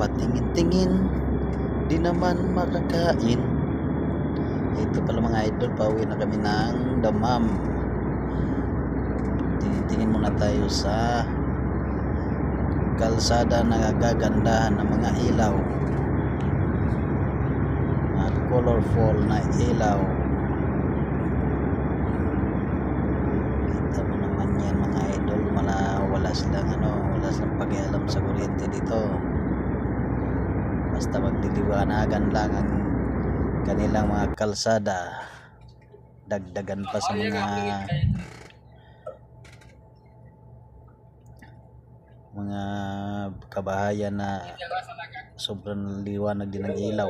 patingin-tingin, di naman makakain. Ito pala mga idol, pauwi na kami ng Damam. Tingin muna tayo sa kalsada na nagagandahan ng mga ilaw, mga colorful na ilaw. Kita mo naman yan mga idol, wala silang pakialam sa kuryente dito. Basta magdiliwanagan lang ang kanilang mga kalsada. Dagdagan pa sa mga kabahayan na sobrang liwanag din ng ilaw.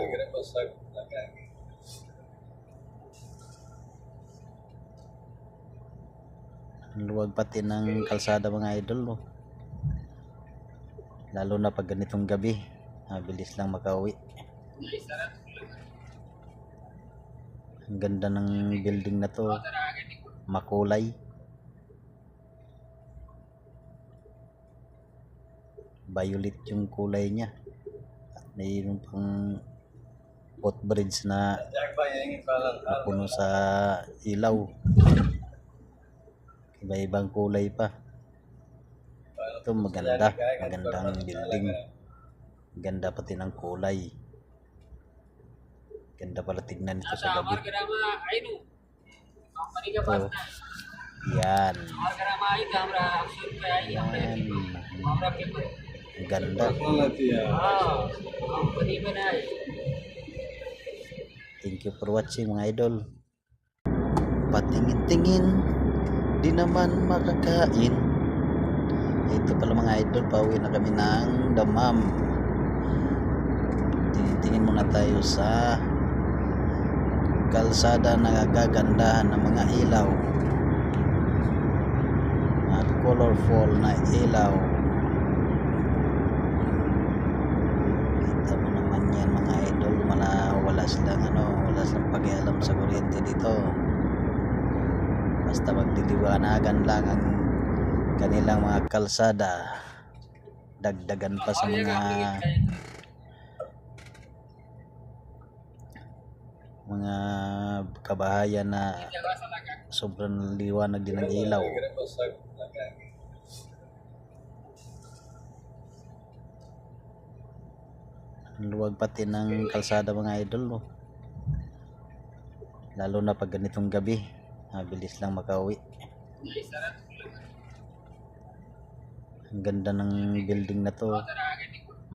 Ang luwag pati ng kalsada mga idol, lalo na pag ganitong gabi, mabilis lang makauwi. Ang ganda ng building na to, makulay, violet yung kulay niya, at mayroon pang footbridge na puno sa ilaw, iba-ibang kulay pa. Ito magandang building, ganda pati ng kulay, ganda pala tignan ito sa gabi. Ito, yan, ang ganda. Thank you for watching mga idol. Patingin-tingin, di naman makakain. Ito pala mga idol, pauwi na kami ng Damam. Tingin muna tayo sa kalsada na nagagandahan ng mga ilaw, mga colorful na ilaw. Kita mo naman yan mga idol, wala silang pakialam sa kuryente dito. Basta magdiliwanagan lang ang kanilang mga kalsada. Dagdagan pa sa mga kabahayan na sobrang liwanag din ng ilaw. Ang luwag pati ng kalsada mga idol, lalo na pag ganitong gabi, mabilis lang makauwi. Ang ganda ng building na to,